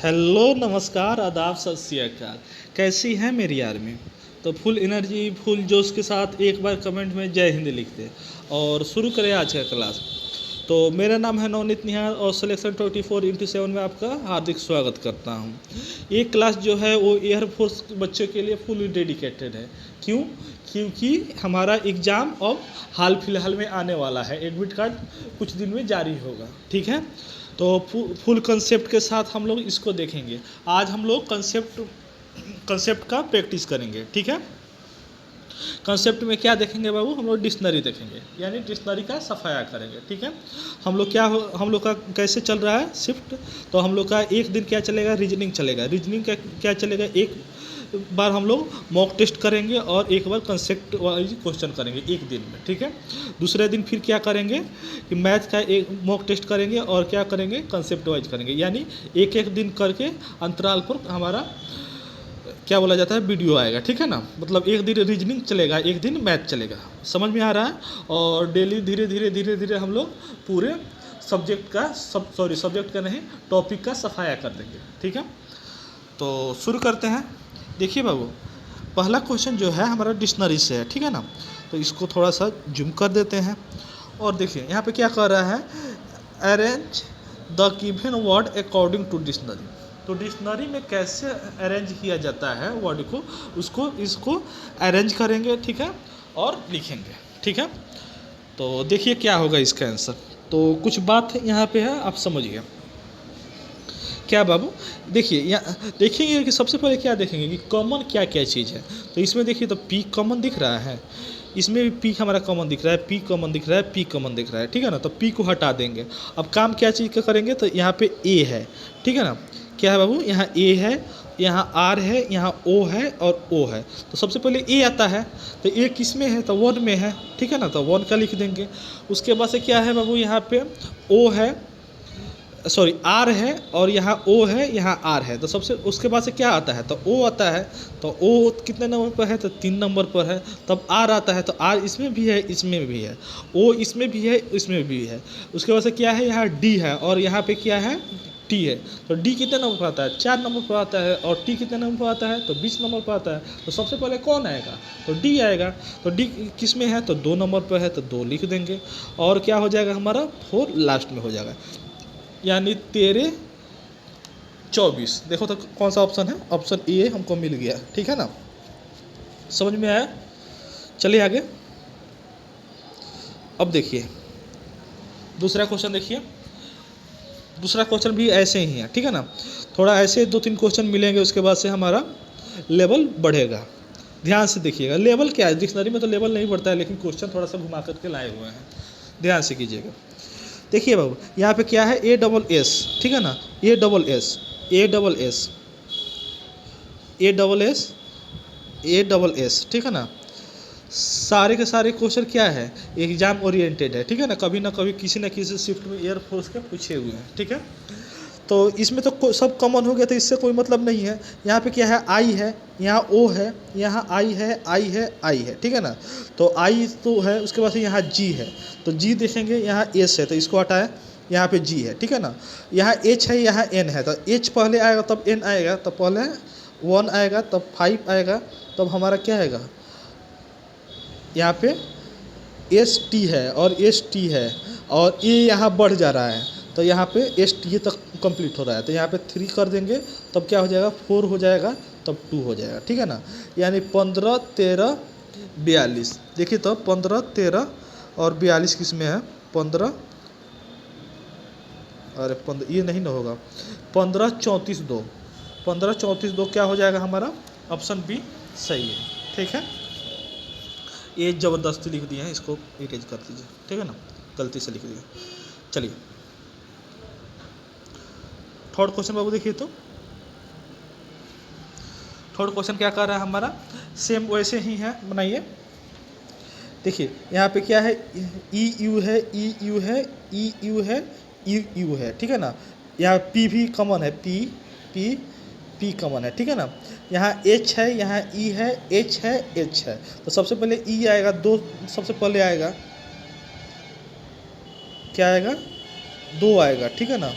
Hello, नमस्कार, आदाब, सत श्री अकाल। कैसी हैं मेरी आर्मी? तो फुल एनर्जी, फुल जोश के साथ एक बार कमेंट में जय हिंद लिख दें और शुरू करें आज का क्लास। तो मेरा नाम है नवनीत निहार और सिलेक्शन 24x7 में आपका हार्दिक स्वागत करता हूं। ये क्लास जो है वो एयरफोर्स बच्चों के लिए फुल डेडिकेटेड है। क्यों? क्योंकि हमारा एग्ज़ाम अब हाल फिलहाल में आने वाला है। एडमिट कार्ड कुछ दिन में जारी होगा, ठीक है। तो फुल कंसेप्ट के साथ हम लोग इसको देखेंगे। आज हम लोग कंसेप्ट का प्रैक्टिस करेंगे, ठीक है। कंसेप्ट में क्या देखेंगे बाबू? हम लोग डिक्शनरी देखेंगे, यानी डिक्शनरी का सफाया करेंगे, ठीक है। हम लोग का कैसे चल रहा है शिफ्ट? तो हम लोग का एक दिन क्या चलेगा? रीजनिंग चलेगा। रीजनिंग का क्या चलेगा? एक बार हम लोग मॉक टेस्ट करेंगे और एक बार कंसेप्ट वाइज क्वेश्चन करेंगे एक दिन में, ठीक है। दूसरे दिन फिर क्या करेंगे कि मैथ का एक मॉक टेस्ट करेंगे और क्या करेंगे? कंसेप्ट वाइज करेंगे। यानी एक एक दिन करके अंतराल पर हमारा क्या बोला जाता है, वीडियो आएगा, ठीक है ना। मतलब एक दिन रीजनिंग चलेगा, एक दिन मैथ चलेगा। समझ में आ रहा है? और डेली धीरे धीरे हम लोग पूरे सब्जेक्ट का नहीं, टॉपिक का सफाया कर देंगे, ठीक है। तो शुरू करते हैं। देखिए बाबू, पहला क्वेश्चन जो है हमारा डिक्शनरी से है, ठीक है ना। तो इसको थोड़ा सा जूम कर देते हैं और देखिए यहाँ पे क्या कह रहा है, arrange the given word according to dictionary. तो डिक्शनरी में कैसे अरेंज किया जाता है वर्ड को, इसको अरेंज करेंगे, ठीक है, और लिखेंगे, ठीक है। तो देखिए क्या होगा इसका आंसर। तो कुछ बात यहाँ पे है, आप समझिए। क्या बाबू? देखिए यहाँ देखेंगे कि सबसे पहले क्या देखेंगे कि कॉमन क्या क्या चीज़ है। तो इसमें देखिए तो पी कॉमन दिख रहा है, इसमें भी पी हमारा कॉमन दिख रहा है, पी कॉमन दिख रहा है, पी कॉमन दिख रहा है, ठीक है ना। तो पी को हटा देंगे। अब काम क्या चीज़ का करेंगे? तो यहाँ पे ए है, ठीक है ना। क्या है बाबू? यहाँ ए है, यहाँ आर है, यहाँ ओ है और ओ है। तो सबसे पहले ए आता है। तो ए किस में है? तो वन में है, ठीक है ना। तो वन का लिख देंगे। उसके बाद से क्या है बाबू? यहाँ पे ओ है, सॉरी आर है, और यहाँ ओ है, यहाँ आर है। तो सबसे उसके बाद से क्या आता है? तो ओ आता है। तो ओ कितने नंबर पर है? तो 3 नंबर पर है। तब आर आता है। तो आर इसमें भी है, इसमें भी है। ओ इसमें भी है, इसमें भी है। उसके बाद से क्या है? यहाँ डी है और यहाँ पे क्या है? टी है। तो डी कितने नंबर पर आता है? 4 नंबर पर आता है। और टी कितने नंबर पर आता है? तो 20 नंबर पर आता है। तो सबसे पहले कौन आएगा? तो डी आएगा। तो डी किस में है? तो 2 नंबर पर है, तो 2 लिख देंगे। और क्या हो जाएगा हमारा? 4 लास्ट में हो जाएगा, यानी 13 24। देखो तो कौन सा ऑप्शन है? ऑप्शन ए हमको मिल गया, ठीक है ना। समझ में आया? चलिए आगे। अब देखिए दूसरा क्वेश्चन। देखिए दूसरा क्वेश्चन भी ऐसे ही है, ठीक है ना। थोड़ा ऐसे 2-3 क्वेश्चन मिलेंगे, उसके बाद से हमारा लेवल बढ़ेगा। ध्यान से देखिएगा। लेवल क्या है? डिक्शनरी में तो लेवल नहीं बढ़ता है, लेकिन क्वेश्चन थोड़ा सा घुमा करके लाए हुए हैं, ध्यान से कीजिएगा। देखिए बाबू, यहाँ पे क्या है? ए डबल एस, ठीक है ना। A double S, A double S, A double S, A double S, ठीक है ना। सारे के सारे क्वेश्चन क्या है? एग्जाम ओरिएंटेड है, ठीक है ना। कभी ना कभी किसी न किसी शिफ्ट में एयरफोर्स के पूछे हुए हैं, ठीक है। तो इसमें तो सब कॉमन हो गया, तो इससे कोई मतलब नहीं है। यहाँ पे क्या है? आई है, यहाँ ओ है, यहाँ आई है, आई है, आई है, ठीक है ना। तो आई तो है, उसके बाद से यहाँ जी है। तो जी देखेंगे, यहाँ एस है, तो इसको हटाए, यहाँ पे जी है, ठीक है ना। यहाँ एच है, यहाँ एन है। तो एच पहले आएगा तब एन आएगा, तब पहले 1 आएगा, तब 5 आएगा, तब हमारा क्या आएगा? यहाँ पे एस टी है और एस टी है, और ए यहाँ बढ़ जा रहा है, तो यहाँ पे एस टी तक कंप्लीट हो रहा है। तो यहाँ पे 3 कर देंगे, तब क्या हो जाएगा? 4 हो जाएगा, तब 2 हो जाएगा, ठीक है ना। यानी 15 13 42। देखिए तो 15 13 और 42 किस में है? 15, अरे 15 ये नहीं ना होगा। 15 34 2, 15 34 2 क्या हो जाएगा हमारा? ऑप्शन बी सही है, ठीक है। ये ज़बरदस्ती लिख दिया है, इसको इरेज कर दीजिए, ठीक है ना, गलती से लिख दिया। चलिए थर्ड क्वेश्चन बाबू। देखिए तो थर्ड क्वेश्चन क्या कर रहा है हमारा? सेम वैसे ही है, बनाइए। देखिए यहाँ पे क्या है? ई यू है, ई यू है, ई यू है, ई यू है, ठीक है ना। यहाँ पी भी कॉमन है, पी पी पी कॉमन है, ठीक है ना। यहाँ एच है, यहाँ ई है, एच है, एच है। तो सबसे पहले ई आएगा, 2 सबसे पहले आएगा, क्या आएगा? 2 आएगा, ठीक है ना।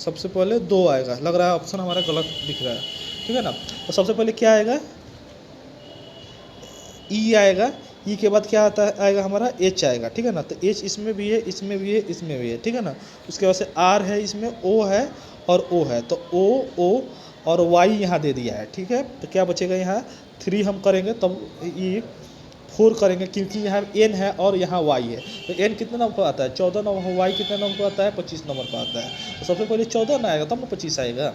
सबसे पहले 2 आएगा, लग रहा है ऑप्शन हमारा गलत दिख रहा है, ठीक है ना। तो सबसे पहले क्या आएगा, ई आएगा, ई के बाद क्या आता है आएगा हमारा एच आएगा, ठीक है ना। तो एच इसमें भी है, इसमें भी है, इसमें भी है, ठीक है ना। उसके बाद से आर है, इसमें ओ है और ओ है, तो ओ और वाई यहाँ दे दिया है, ठीक है। तो क्या बचेगा यहाँ 3 हम करेंगे तब ये 4 करेंगे, क्योंकि यहाँ एन है और यहाँ वाई है। तो एन कितने नंबर पर आता है 14 नंबर, वाई कितने नंबर पर आता है 25 नंबर पर आता है। तो सबसे पहले 14 ना आएगा तब ना 25 आएगा,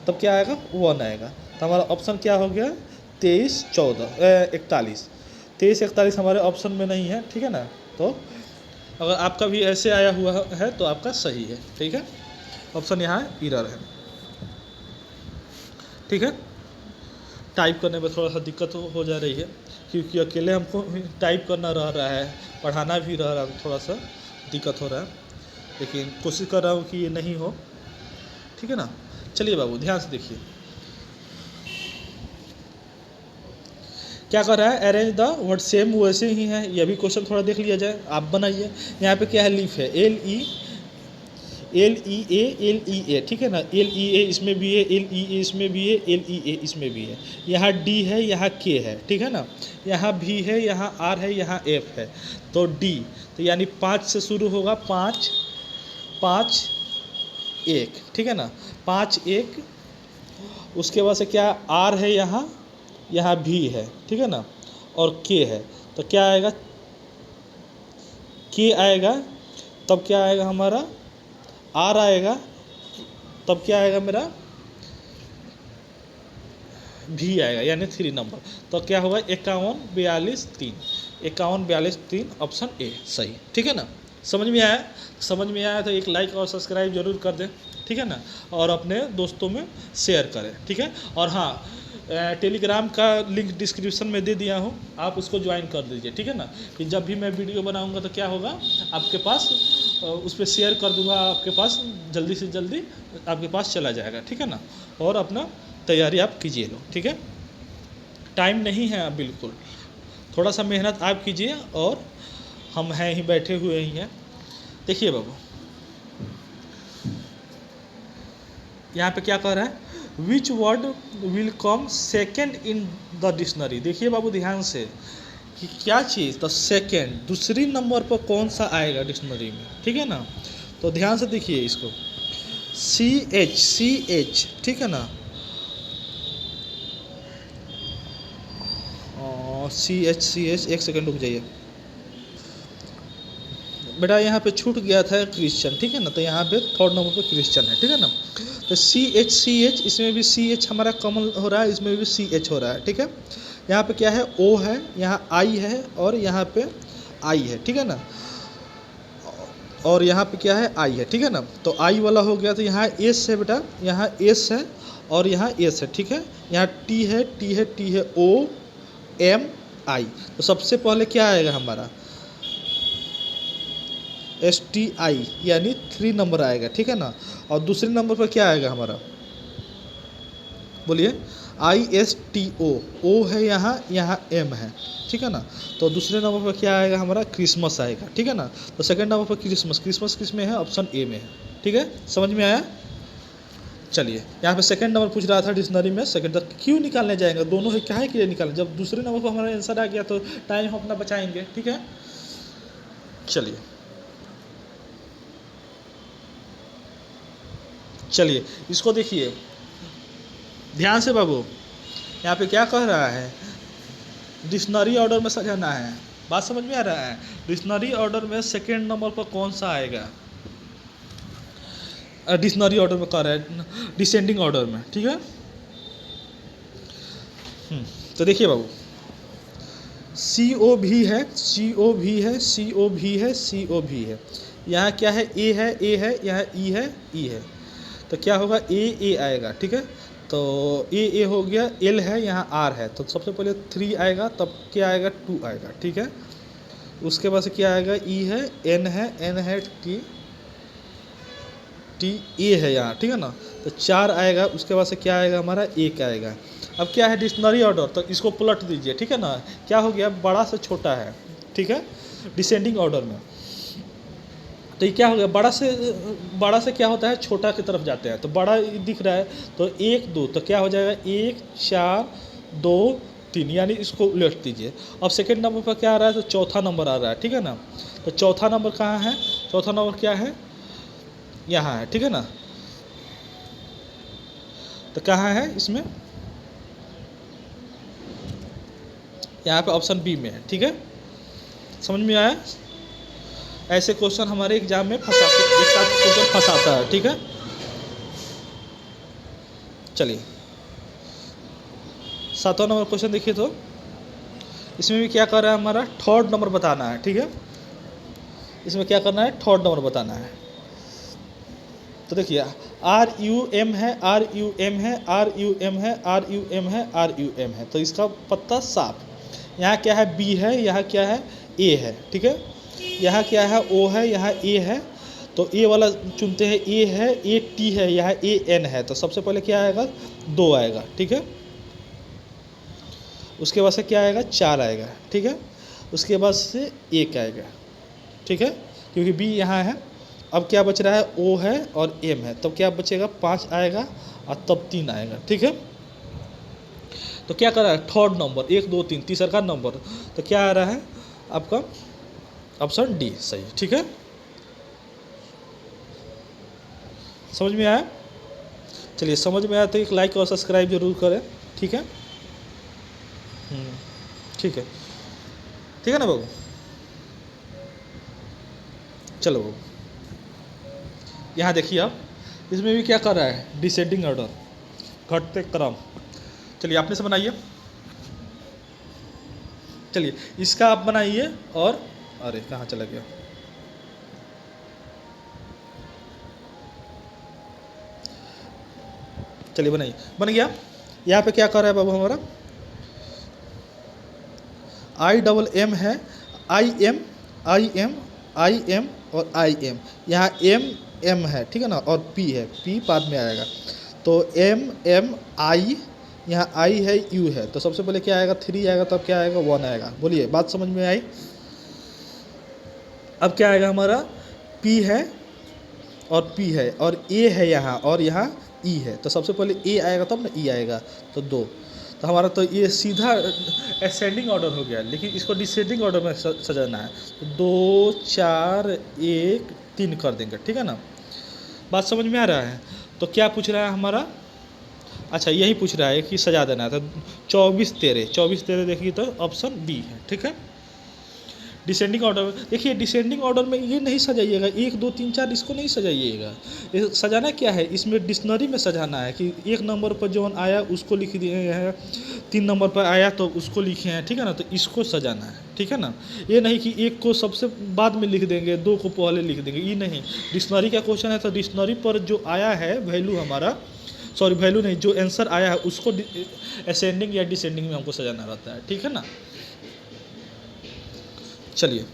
तब क्या आएगा 1 आएगा। तो हमारा ऑप्शन क्या हो गया 23 14 41, 23 41 हमारे ऑप्शन में नहीं है, ठीक है ना। तो अगर आपका भी ऐसे आया हुआ है तो आपका सही है, ठीक है। ऑप्शन यहाँ एरर है, ठीक है। टाइप करने में थोड़ा सा दिक्कत हो जा रही है, क्योंकि अकेले हमको टाइप करना रह रहा है, पढ़ाना भी रह रहा है, थोड़ा सा दिक्कत हो रहा है, लेकिन कोशिश कर रहा हूँ कि ये नहीं हो, ठीक है ना। चलिए बाबू ध्यान से देखिए क्या कर रहा है, अरेंज द वर्ड सेम वैसे ही है, यह भी क्वेश्चन थोड़ा देख लिया जाए, आप बनाइए। यहाँ पे क्या है लीफ है, एल ई ए, ठीक है ना। एल ई ए इसमें भी है, एल ई ए इसमें भी है, एल ई ए इसमें भी है। यहाँ डी है, यहाँ के है, ठीक है ना। यहाँ भी है, यहाँ आर है, यहाँ एफ है, तो डी, तो यानी 5 से शुरू होगा, 5 5 1, ठीक है ना, 5 1। उसके बाद से क्या आर है, यहाँ यहाँ भी है, ठीक है ना, और के है, तो क्या आएगा के आएगा, तब क्या आएगा हमारा आर आएगा, तब क्या आएगा मेरा भी आएगा, यानी 3 नंबर। तो क्या होगा 51 42 3, 51 42 3, ऑप्शन ए सही, ठीक है ना। समझ में आया, समझ में आया तो एक लाइक और सब्सक्राइब जरूर कर दें, ठीक है ना, और अपने दोस्तों में शेयर करें, ठीक है। और हाँ, टेलीग्राम का लिंक डिस्क्रिप्शन में दे दिया हूँ, आप उसको ज्वाइन कर दीजिए, ठीक है ना। कि जब भी मैं वीडियो बनाऊँगा तो क्या होगा आपके पास, उस पर शेयर कर दूँगा, आपके पास जल्दी से जल्दी आपके पास चला जाएगा, ठीक है ना। और अपना तैयारी आप कीजिए लो, ठीक है। टाइम नहीं है आप बिल्कुल, थोड़ा सा मेहनत आप कीजिए, और हम हैं ही बैठे हुए ही हैं। देखिए बाबू यहाँ पे क्या कह रहा है, which word will come second in the dictionary. देखिए बाबू ध्यान से कि क्या चीज़, तो सेकेंड दूसरी नंबर पर कौन सा आएगा डिक्शनरी में, ठीक है ना। तो ध्यान से देखिए इसको, सी एच, ठीक है ना, सी एच, एक सेकेंड रुक जाइए बेटा, यहाँ पे छूट गया था क्रिश्चियन, ठीक है ना। तो यहाँ पे 3rd नंबर पे क्रिश्चियन है, ठीक है ना। तो सी एच, इसमें भी सी एच हमारा कॉमन हो रहा है, इसमें भी सी एच हो रहा है, ठीक है। यहाँ पे क्या है ओ है, यहाँ आई है, और यहाँ पे आई है, ठीक है ना, और यहाँ पे क्या है आई है, ठीक है ना। तो आई वाला हो गया, तो यहाँ एस है बेटा, यहाँ एस है और यहाँ एस है, ठीक है। यहाँ टी है, टी है, ओ एम आई। तो सबसे पहले क्या आएगा हमारा एस टी आई, यानी 3 नंबर आएगा, ठीक है ना। और दूसरे नंबर पर क्या आएगा हमारा, बोलिए, आई एस टी ओ, ओ है यहाँ, यहाँ एम है, ठीक है ना। तो दूसरे नंबर पर क्या आएगा हमारा क्रिसमस आएगा, ठीक है ना। तो सेकंड नंबर पर क्रिसमस, क्रिसमस किस में है, ऑप्शन ए में है, ठीक है। समझ में आया। चलिए यहाँ पे सेकंड नंबर पूछ रहा था डिक्शनरी में, सेकंड तक क्यों निकालने जाएंगे, दोनों है क्या के लिए निकालें, जब दूसरे नंबर पर हमारा आंसर आ गया तो टाइम हम अपना बचाएंगे, ठीक है। चलिए इसको देखिए ध्यान से बाबू, यहाँ पे क्या कह रहा है, डिक्शनरी ऑर्डर में सजाना है, बात समझ में आ रहा है। डिक्शनरी ऑर्डर में सेकंड नंबर पर कौन सा आएगा, डिक्शनरी ऑर्डर में कह रहा है, डिसेंडिंग ऑर्डर में, ठीक है। तो देखिए बाबू, सी ओ भी है, सी ओ भी है, सी ओ भी है, सी ओ भी है, यहाँ क्या है ए है, यहाँ ई है, तो क्या होगा ए आएगा, ठीक है। तो ए हो गया, एल है, यहाँ आर है, तो सबसे पहले 3 आएगा, तब क्या आएगा 2 आएगा, ठीक है। उसके बाद से क्या आएगा ई है, एन है, टी ए है यहाँ, ठीक है ना। तो 4 आएगा, उसके बाद से क्या आएगा हमारा 1 आएगा। अब क्या है डिक्शनरी ऑर्डर, तो इसको पलट दीजिए, ठीक है ना। क्या हो गया, बड़ा से छोटा है, ठीक है, डिसेंडिंग ऑर्डर में। तो ये क्या हो गया, बड़ा से क्या होता है, छोटा की तरफ जाते हैं, तो बड़ा दिख रहा है, तो 1 2, तो क्या हो जाएगा 1 4 2 3, यानी इसको उलट दीजिए। अब सेकंड नंबर पर क्या आ रहा है, तो चौथा नंबर आ रहा है, ठीक है ना। तो चौथा नंबर कहाँ है, चौथा नंबर क्या है, यहाँ है, ठीक है ना। तो कहाँ है इसमें, यहाँ पे ऑप्शन बी में है, ठीक है। समझ में आया। ऐसे क्वेश्चन हमारे एग्जाम में फंसाते, एक साथ क्वेश्चन फंसाता है, ठीक है। चलिए 7वां नंबर क्वेश्चन देखिए, तो इसमें भी क्या कर रहा है, हमारा थर्ड नंबर बताना है, ठीक है। इसमें क्या करना है, थर्ड नंबर बताना है। तो देखिए RUM है, RUM है, RUM है, RUM है, RUM है, तो इसका पत्ता साफ। यहाँ क्या है, B है, यहाँ क्या है, A है, ठीक है। यहाँ क्या है, O है, यहाँ A है, तो A वाला चुनते हैं, A है, AT है, यहाँ AN है, तो सबसे पहले क्या आएगा, 2 आएगा, ठीक है। उसके बाद से क्या आएगा, 4 आएगा, ठीक है। उसके बाद से 1 आएगा, ठीक है, क्योंकि B यहाँ है। अब क्या बच रहा है, O है और M है, तब क्या बचेगा, 5 आएगा और तब 3 आएगा, ठीक है। तो क्या कर रहा है, थर्ड नंबर 1 2 3, तीसरा का नंबर, तो क्या आ रहा है आपका ऑप्शन डी सही, ठीक है। समझ में आया। चलिए समझ में आया तो एक लाइक और सब्सक्राइब जरूर करें, ठीक है। ठीक है, ठीक है ना बाबू। चलो बाबू, यहाँ देखिए आप, इसमें भी क्या कर रहा है, डिसेंडिंग ऑर्डर, घटते क्रम। चलिए आपने से बनाइए, चलिए इसका आप बनाइए, और अरे कहाँ चला गया, चलिए बनाइए, बन गया। यहाँ पे क्या कर रहा है बाबू, हमारा IMM है, IM और IM, यहाँ M है, ठीक है ना, और P है, P बाद में आएगा, तो MMI, यहाँ I है, U है, तो सबसे पहले क्या आएगा, 3 आएगा, तब क्या आएगा, 1 आएगा। बोलिए बात समझ में आई। अब क्या आएगा, हमारा P है और P है और A है यहाँ, और यहाँ E है, तो सबसे पहले A आएगा तब ना E आएगा, तो 2। तो हमारा तो ये सीधा असेंडिंग ऑर्डर हो गया, लेकिन इसको डिसेंडिंग ऑर्डर में सजाना है, तो 2 4 1 3 कर देंगे, ठीक है ना। बात समझ में आ रहा है। तो क्या पूछ रहा है हमारा, अच्छा यही पूछ रहा है कि सजा देना है, तो 24 13 देखिए, तो ऑप्शन बी है, ठीक है। डिसेंडिंग ऑर्डर में देखिए, डिसेंडिंग ऑर्डर में ये नहीं सजाइएगा 1 2 3 4, इसको नहीं सजाइएगा। ये सजाना क्या है, इसमें डिक्शनरी में सजाना है कि 1 नंबर पर जो आया उसको लिख दिए हैं, 3 नंबर पर आया तो उसको लिखे हैं, ठीक है ना। तो इसको सजाना है, ठीक है ना। ये नहीं कि 1 को सबसे बाद में लिख देंगे, 2 को पहले लिख देंगे, ये नहीं। डिक्शनरी का क्वेश्चन है, तो डिक्शनरी पर जो आया है वैल्यू हमारा, सॉरी वैल्यू नहीं, जो आंसर आया है उसको असेंडिंग या डिसेंडिंग में हमको सजाना रहता है, ठीक है ना। चलिए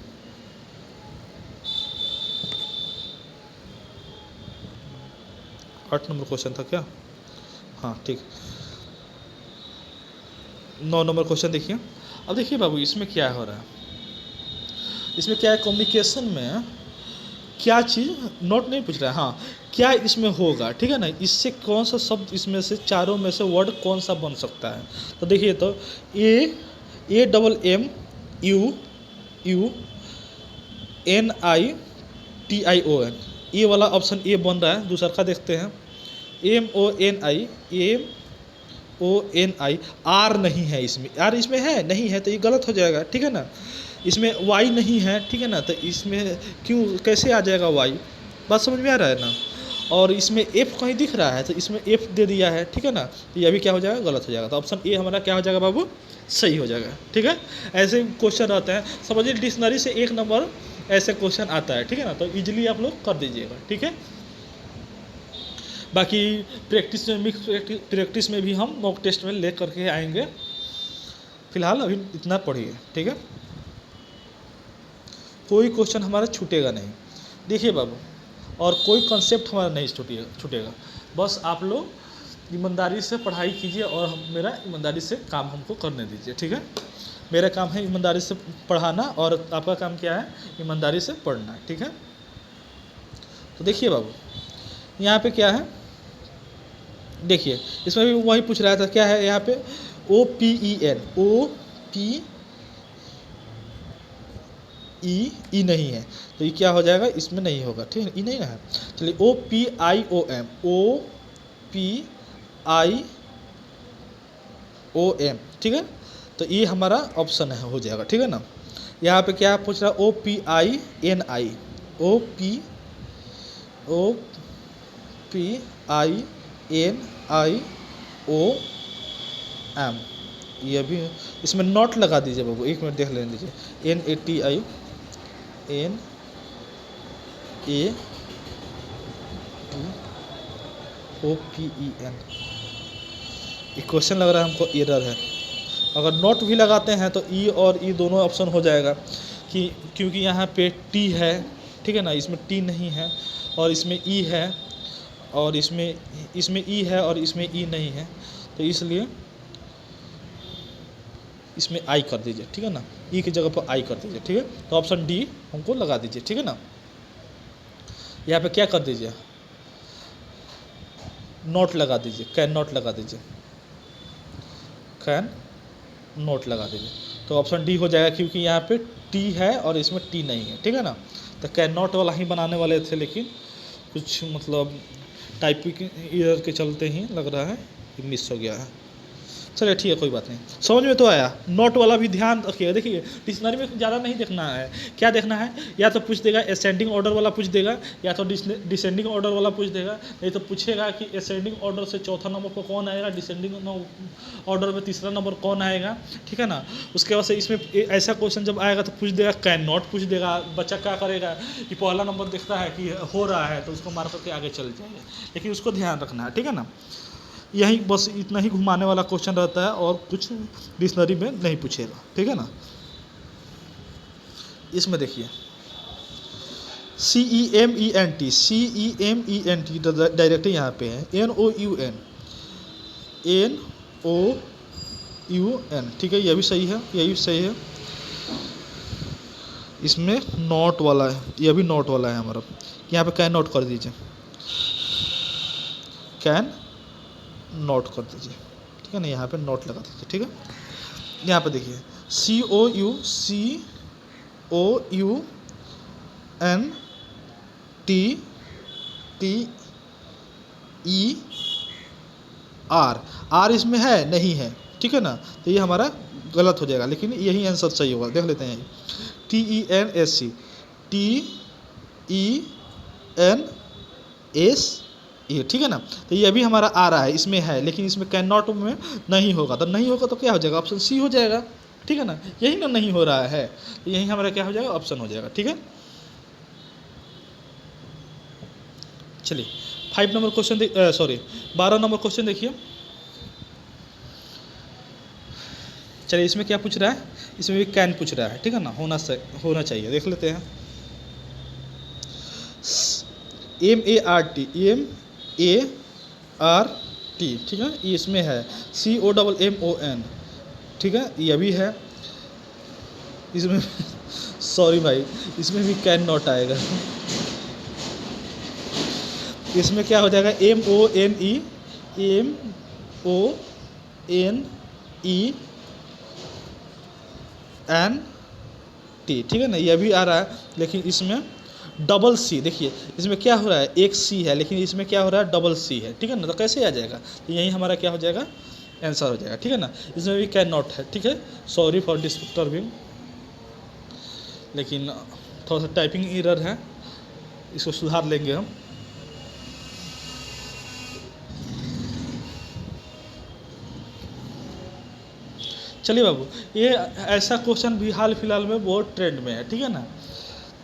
8 नंबर क्वेश्चन था क्या, हाँ ठीक। 9 नंबर क्वेश्चन देखिए। अब देखिए बाबू, इसमें क्या हो रहा है, इसमें क्या है, कम्युनिकेशन में क्या चीज़ नोट नहीं पूछ रहा है, हाँ क्या इसमें होगा, ठीक है ना। इससे कौन सा शब्द, इसमें से चारों में से वर्ड कौन सा बन सकता है। तो देखिए, तो AMMUNITION, ये वाला ऑप्शन ए बन रहा है। दूसरा का देखते हैं, MONI आर नहीं है इसमें, आर इसमें है नहीं है, तो ये गलत हो जाएगा, ठीक है ना। इसमें वाई नहीं है, ठीक है ना, तो इसमें क्यों, कैसे आ जाएगा वाई, बात समझ में आ रहा है ना। और इसमें एफ कहीं दिख रहा है, तो इसमें एफ दे दिया है, ठीक है ना, तो ये भी क्या हो जाएगा, गलत हो जाएगा। तो ऑप्शन ए हमारा क्या हो जाएगा बाबू, सही हो जाएगा, ठीक है। ऐसे क्वेश्चन रहते हैं, समझिए डिक्शनरी से 1 नंबर ऐसे क्वेश्चन आता है, ठीक है ना, तो इजीली आप लोग कर दीजिएगा, ठीक है। बाकी प्रैक्टिस में, मिक्स प्रैक्टिस में भी हम मॉक टेस्ट में ले करके आएंगे। फिलहाल अभी इतना पढ़िए, ठीक है। कोई क्वेश्चन हमारा छूटेगा नहीं, देखिए बाबू, और कोई कॉन्सेप्ट हमारा नहीं छूटेगा। बस आप लोग ईमानदारी से पढ़ाई कीजिए, और मेरा ईमानदारी से काम हमको करने दीजिए, ठीक है। मेरा काम है ईमानदारी से पढ़ाना, और आपका काम क्या है, ईमानदारी से पढ़ना, ठीक है। तो देखिए बाबू, यहाँ पे क्या है, देखिए इसमें भी वही पूछ रहा था, क्या है यहाँ पे OPEN, OPE नहीं है, तो ये क्या हो जाएगा, इसमें नहीं होगा, ठीक है, ई नहीं ना है। चलिए OPIOM, ठीक है, तो ये हमारा ऑप्शन है, हो जाएगा, ठीक है ना। यहाँ पे क्या पूछ रहा है, OPINIOM, ये भी इसमें नॉट लगा दीजिए बाबू, 1 मिनट देख लेने दीजिए। NATINAOPEN, ये क्वेश्चन लग रहा है हमको एरर है। अगर नॉट भी लगाते हैं तो ई और ई दोनों ऑप्शन हो जाएगा, कि क्योंकि यहाँ पे टी है, ठीक है ना, इसमें टी नहीं है, और इसमें ई है, और इसमें ई है, और इसमें ई नहीं है, तो इसलिए इसमें आई कर दीजिए, ठीक है ना, ई की जगह पर आई कर दीजिए, ठीक है। तो ऑप्शन डी हमको लगा दीजिए, ठीक है ना। यहाँ पे क्या कर दीजिए, नोट लगा दीजिए, कैन नॉट लगा दीजिए, कैन नोट लगा दीजिए, तो ऑप्शन डी हो जाएगा, क्योंकि यहाँ पे टी है और इसमें टी नहीं है, ठीक है ना। तो कैन नॉट वाला ही बनाने वाले थे, लेकिन कुछ मतलब टाइपिंग एरर के चलते ही लग रहा है कि मिस हो गया है। चलिए ठीक है, कोई बात नहीं, समझ में तो आया। नोट वाला भी ध्यान रखिएगा, देखिए डिक्शनरी में ज़्यादा नहीं देखना है, क्या देखना है, या तो पूछ देगा असेंडिंग ऑर्डर वाला पूछ देगा, या तो डिसेंडिंग ऑर्डर वाला पूछ देगा, नहीं तो पूछेगा कि असेंडिंग ऑर्डर से चौथा नंबर पर कौन आएगा, डिसेंडिंग ऑर्डर में तीसरा नंबर कौन आएगा, ठीक है ना। उसके बाद से इसमें ऐसा क्वेश्चन जब आएगा तो पूछ देगा कैन नॉट पूछ देगा, बच्चा क्या करेगा कि पहला नंबर देखता है कि हो रहा है तो उसको मार करके आगे चल जाएगा, लेकिन उसको ध्यान रखना है, ठीक है ना। यही बस इतना ही घुमाने वाला क्वेश्चन रहता है, और कुछ डिक्शनरी में नहीं पूछेगा, ठीक है ना। इसमें देखिए CEMENT डायरेक्ट यहाँ पे है, NOUN, ठीक है, यह भी सही है, यही सही है। इसमें नॉट वाला है, यह भी नॉट वाला है हमारा, यहाँ पे कैन नॉट कर दीजिए, कैन नोट कर दीजिए, ठीक है ना, यहाँ पे नोट लगा दीजिए, ठीक है। यहाँ पे देखिए COUNTER इसमें है नहीं है, ठीक है ना, तो ये हमारा गलत हो जाएगा, लेकिन यही आंसर सही होगा, देख लेते हैं। TENSC ये, ठीक है ना, तो ये भी हमारा आ रहा है, इसमें है, लेकिन इसमें कैन नॉट में नहीं होगा, तो नहीं होगा तो क्या हो जाएगा, ऑप्शन सी हो जाएगा, ठीक है ना। यही ना नहीं हो रहा है, तो यही हमारा क्या हो जाएगा, ऑप्शन हो जाएगा, ठीक है। चलिए 5 नंबर क्वेश्चन 12 नंबर क्वेश्चन देखिए। चलिए इसमें क्या पूछ रहा है, इसमें भी कैन पूछ रहा है, ठीक है ना, होना चाहिए, देख लेते हैं। MART, ठीक है, ये इसमें है। COMMON, ठीक है, ये भी है इसमें सॉरी भाई, इसमें भी कैन नॉट आएगा। इसमें क्या हो जाएगा, MONET, ठीक है ना, यह भी आ रहा है, लेकिन इसमें डबल सी, देखिए इसमें क्या हो रहा है, एक सी है, लेकिन इसमें क्या हो रहा है, डबल सी है, ठीक है ना, तो कैसे आ जाएगा, तो यही हमारा क्या हो जाएगा, आंसर हो जाएगा, ठीक है ना। इसमें भी कैन नॉट है, ठीक है, सॉरी फॉर डिस्टर्बिंग, लेकिन थोड़ा सा टाइपिंग एरर है, इसको सुधार लेंगे हम। चलिए बाबू, ये ऐसा क्वेश्चन भी हाल फिलहाल में बहुत ट्रेंड में है, ठीक है ना।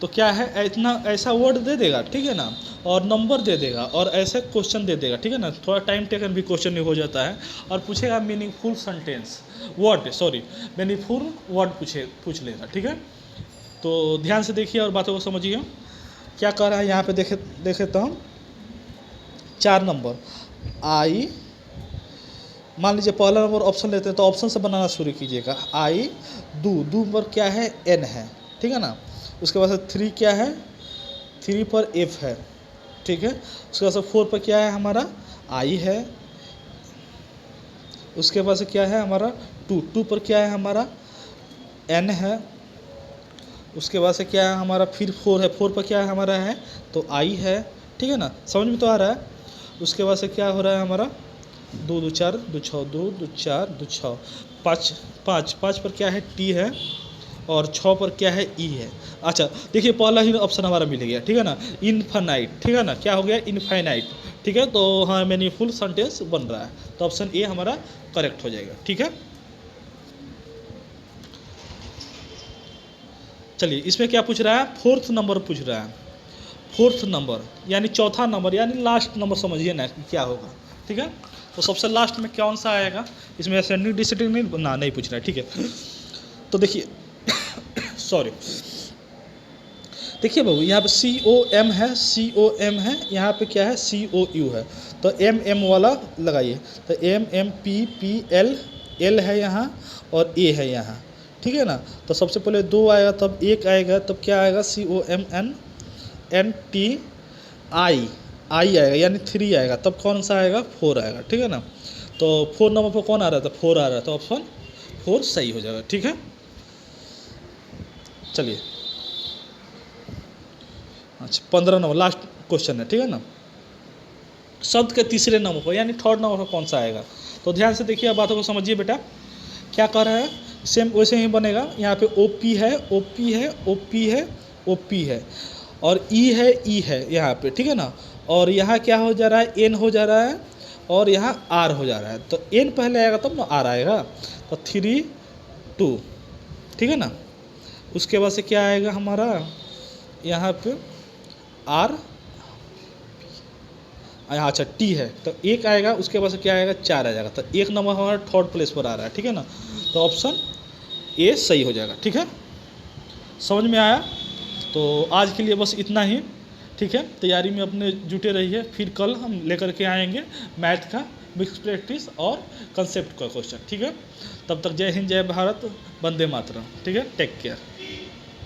तो क्या है, इतना ऐसा वर्ड दे देगा, ठीक है ना, और नंबर दे देगा, और ऐसे क्वेश्चन दे देगा, ठीक है ना, थोड़ा टाइम टेकन भी क्वेश्चन हो जाता है, और पूछेगा मीनिंगफुल सेंटेंस मीनिंगफुल वर्ड पूछ लेगा, ठीक है। तो ध्यान से देखिए और बातों को समझिए, क्या कह रहा है यहाँ पे, देखे तो हम 4 नंबर आई, मान लीजिए पहला नंबर ऑप्शन लेते हैं, तो ऑप्शन से बनाना शुरू कीजिएगा। आई दू पर क्या है, एन है, ठीक है ना। उसके बाद 3 क्या है, 3 पर एफ है, ठीक है। उसके बाद से 4 पर क्या है हमारा आई है, उसके बाद से क्या है हमारा 2 पर क्या है हमारा एन है, उसके बाद से क्या है हमारा फिर 4 है, 4 पर क्या है हमारा है तो आई है, ठीक है ना, समझ में तो आ रहा है। उसके बाद से क्या हो रहा है हमारा 2 2 4 2 6 2 2 4 2 6 5 5 5 पर क्या है टी है और 6 पर क्या है ई है। अच्छा देखिए पहला ही ऑप्शन हमारा मिल गया, ठीक है ना, इनफाइनाइट, ठीक है ना, क्या हो गया इनफाइनाइट, ठीक है। तो हाँ मैंने फुल सेंटेंस बन रहा है, तो ऑप्शन ए हमारा करेक्ट हो जाएगा, ठीक है। चलिए इसमें क्या पूछ रहा है, 4th नंबर पूछ रहा है, 4th नंबर यानी चौथा नंबर यानी लास्ट नंबर, समझिए ना कि क्या होगा, ठीक है। तो सबसे लास्ट में कौन सा आएगा, इसमें असेंडिंग डिसेंडिंग नहीं पूछ रहा है, ठीक है। तो देखिए सॉरी, देखिए बाबू यहाँ पे COM है, COM है, यहाँ पे क्या है COU है, तो MM वाला लगाइए, तो MMPPL L है यहाँ और A है यहाँ, ठीक है ना। तो सबसे पहले 2 आएगा तब 1 आएगा, तब क्या आएगा COMNNTI आई आएगा यानी 3 आएगा, तब कौन सा आएगा 4 आएगा, ठीक है ना। तो 4 नंबर पर कौन आ रहा था 4 आ रहा था, ऑप्शन 4 सही हो जाएगा, ठीक है। चलिए अच्छा 15 नंबर लास्ट क्वेश्चन है, ठीक है ना। शब्द के तीसरे नंबर पर यानी 3rd नंबर पर कौन सा आएगा, तो ध्यान से देखिए बातों को समझिए बेटा, क्या कह रहा है, सेम वैसे ही बनेगा। यहाँ पे OP है, OP है, OP है, OP है और E है यहाँ पे, ठीक है ना। और यहाँ क्या हो जा रहा है N हो जा रहा है और यहाँ R हो जा रहा है, तो N पहले आएगा तब ना R आएगा, तो 3 2, ठीक है ना। उसके बाद से क्या आएगा हमारा यहाँ पे R, अच्छा T है, तो 1 आएगा, उसके बाद से क्या आएगा 4 आ जाएगा, तो 1 नंबर हमारा 3rd प्लेस पर आ रहा है, ठीक है ना। तो ऑप्शन ए सही हो जाएगा, ठीक है। समझ में आया, तो आज के लिए बस इतना ही, ठीक है। तैयारी में अपने जुटे रहिए, फिर कल हम लेकर के आएंगे मैथ का मिक्स प्रैक्टिस और कंसेप्ट का क्वेश्चन, ठीक है। तब तक जय हिंद, जय भारत, वंदे मातरम, ठीक है, टेक केयर।